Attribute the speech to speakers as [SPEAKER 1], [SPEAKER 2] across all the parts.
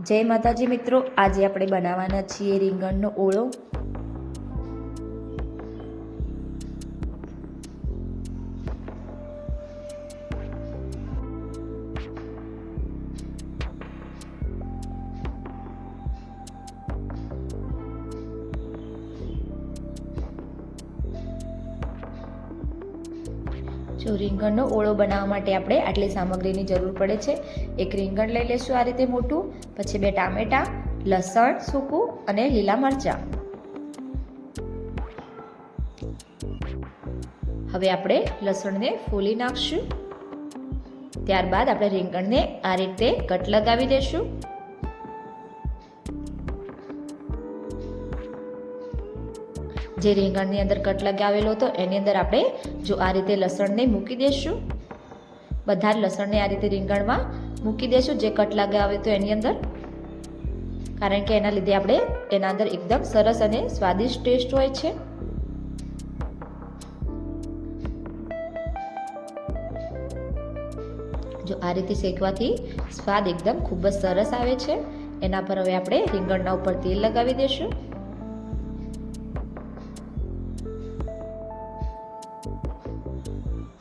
[SPEAKER 1] જય માતાજી મિત્રો, આજે આપણે બનાવવાના છીએ રીંગણનો ઓળો। જો રીંગણનો ઓળો બનાવવા માટે આપણે આટલી સામગ્રીની જરૂર પડે છે। એક રીંગણ લઈ લેશું આ રીતે મોટું, પછી 2 ટામેટા, લસણ સૂકું અને લીલા મરચાં। હવે આપણે લસણને ફોલી નાખશું। ત્યારબાદ આપણે રીંગણને આ રીતે કટ લગાવી દઈશું। જે રીંગણની અંદર કટ લગાવેલો હતો એની અંદર આપણે જો આ રીતે લસણને મૂકી દઈશું। બધા જ લસણને આ રીતે રીંગણમાં મૂકી દઈશું જે કટ લગાવ્યો હતો એની અંદર, કારણ કે એના લીધે આપણે એના અંદર એકદમ સરસ અને સ્વાદિષ્ટ ટેસ્ટ હોય છે। જો આ રીતે શેકવાથી સ્વાદ એકદમ ખૂબ જ સરસ આવે છે। એના પર હવે આપણે રીંગણના ઉપર તેલ લગાવી દઈશું।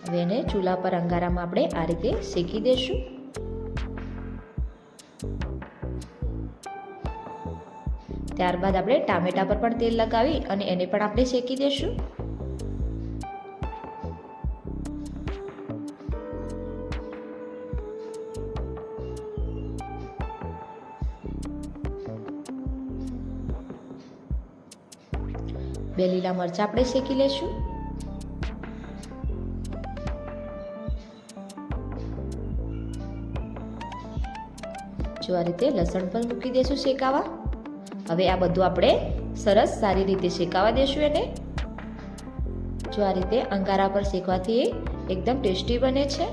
[SPEAKER 1] હવે એને ચૂલા પર અંગારામાં આપણે આ રીતે શેકી દઈશું। ત્યારબાદ આપણે ટામેટા પર પણ તેલ લગાવી અને એને પણ આપણે શેકી દઈશું। બે લીલા મરચાં આપણે શેકી લઈશું। જો આ રીતે લસણ પર મૂકી દઈશું શેકાવા। હવે આ બધું આપણે સરસ સારી રીતે શેકાવા દઈશું એને। જો આ રીતે અંગારા પર શેકવાથી એકદમ ટેસ્ટી બને છે।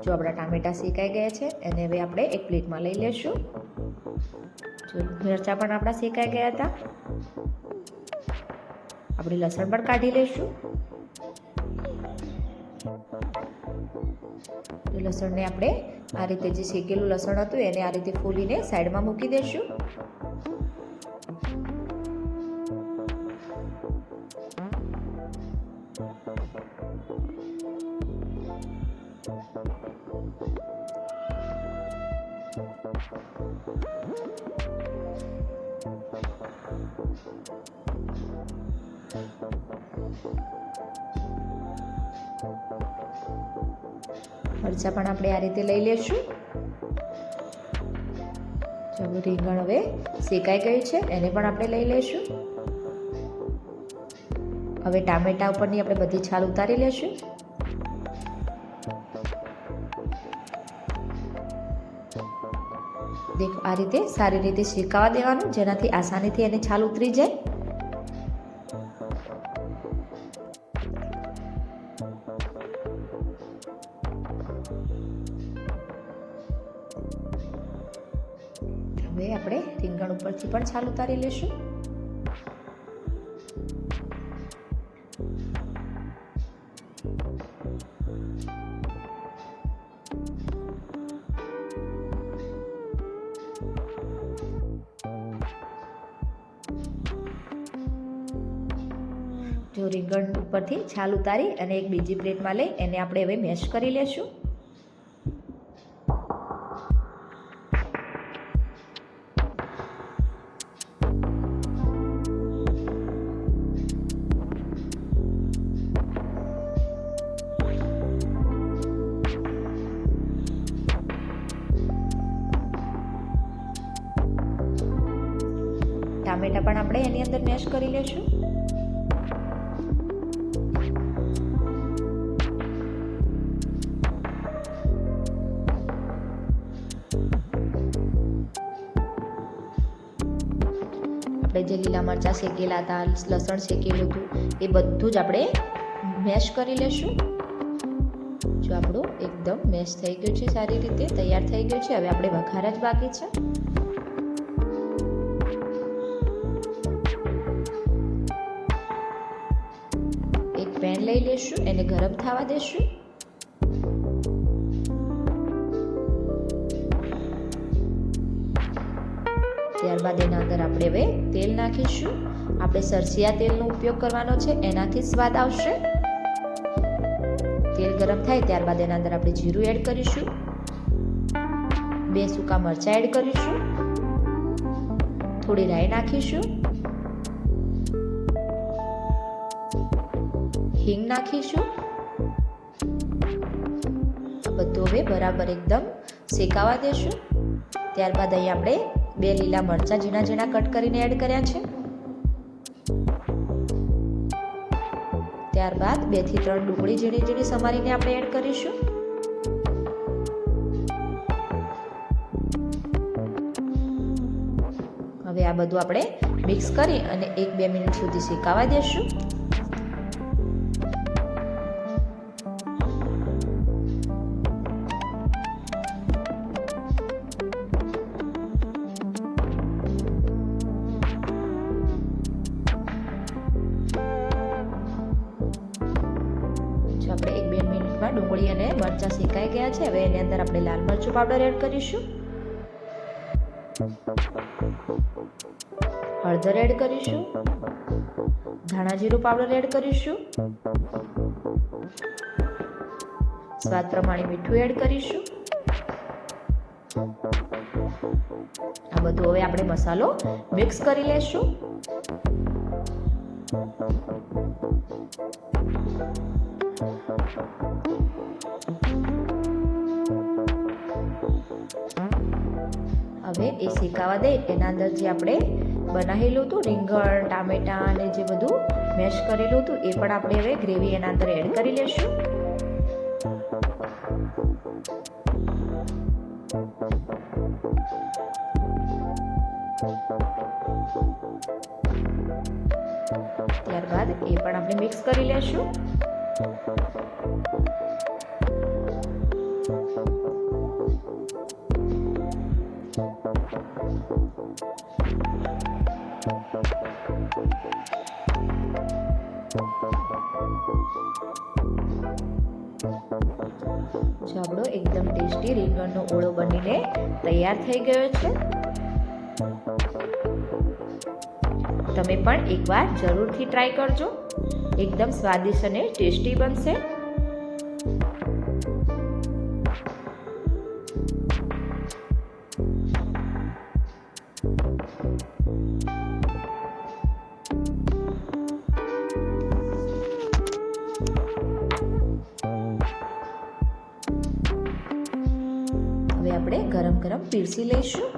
[SPEAKER 1] જો આપણા ટામેટા શેકાઈ ગયા છે એને હવે આપણે એક પ્લેટમાં લઈ લેશું। જો મરચાં પણ આપણા શેકાઈ ગયા હતા, આપણે લસણ પણ કાઢી લઈશું। લસણને આપણે આ રીતે જે શેકેલું લસણ હતું એને આ રીતે ફોલીને સાઈડમાં મૂકી દઈશું। મરચાં પણ આપણે આ રીતે લઈ લેશું। ચાલો રીંગણ હવે શેકાઈ ગયું છે એને પણ આપણે લઈ લેશું। હવે ટામેટા ઉપરની આપણે બધી છાલ ઉતારી લેશું। દેખો આ રીતે સારી રીતે શેકાવા દેવાનું, જેનાથી આસાનીથી એની છાલ ઉતરી જાય। હવે આપણે રીંગણ ઉપરથી પણ છાલ ઉતારી લેશું। જો રીંગણ ઉપરથી છાલ ઉતારી અને એક બીજી પ્લેટમાં લઈ એને આપણે હવે મેશ કરી લેશું। ટામેટા પણ આપણે એની અંદર મેશ કરી લેશું। આપણે જે લીલા મરચાં શેકેલા હતા, લસણ શેકેલું હતું એ બધું જ આપણે મેશ કરી લેશું। જો આપણું એકદમ મેશ થઈ ગયું છે, સારી રીતે તૈયાર થઈ ગયું છે। હવે આપણે વઘાર જ બાકી છે। પેન લઈ લેશું, એને ગરમ થવા દેશું. ત્યારબાદ એના અંદર આપણે હવે તેલ નાખીશું. આપણે સરસિયા તેલનો ઉપયોગ કરવાનો છે, એનાથી સ્વાદ આવશે. તેલ ગરમ થાય ત્યારબાદ એના અંદર આપણે જીરું એડ કરીશું, 2 સૂકા મરચાં એડ કરીશું, થોડી રાઈ નાખીશું, હિંગ નાખીશું. આ બધું હવે બરાબર એકદમ શેકાવા દેશું. ત્યારબાદ અહીં આપણે 2 લીલા મરચાં ઝીણા ઝીણા કટ કરીને એડ કર્યા છે. ત્યારબાદ 2 થી 3 ડુંગળી ઝીણી ઝીણી સમારીને આપણે એડ કરીશું. હવે આ બધું આપણે મિક્સ કરી અને 1-2 મિનિટ સુધી શેકાવા દેશું. આપણે 1-2 મિનિટમાં ડુંગળી અને મરચાં શેકાઈ ગયા છે. હવે એની અંદર આપણે લાલ મરચું પાવડર એડ કરીશું, હળદર એડ કરીશું, ધાણા જીરું પાવડર એડ કરીશું, સ્વાદ પ્રમાણે મીઠું એડ કરીશું. આ બધું હવે આપણે મસાલો મિક્સ કરી લેશું. હવે એ શેકાવા દે એના અંદર જે આપણે બનાવેલું હતું રીંગણ, ટામેટા અને જે બધું મેશ કરેલું હતું એ પણ આપણે હવે ગ્રેવી એના અંદર એડ કરી લેશું. ત્યારબાદ એ પણ આપણે મિક્સ કરી લેશું. ચાબડો એકદમ ટેસ્ટી રીંગણનો ઓળો બનીને તૈયાર થઈ ગયો છે. તમે પણ એકવાર જરૂરથી ટ્રાય કરજો, એકદમ સ્વાદિષ્ટ અને ટેસ્ટી બનશે. હવે આપણે ગરમ ગરમ પીરસી લઈશું.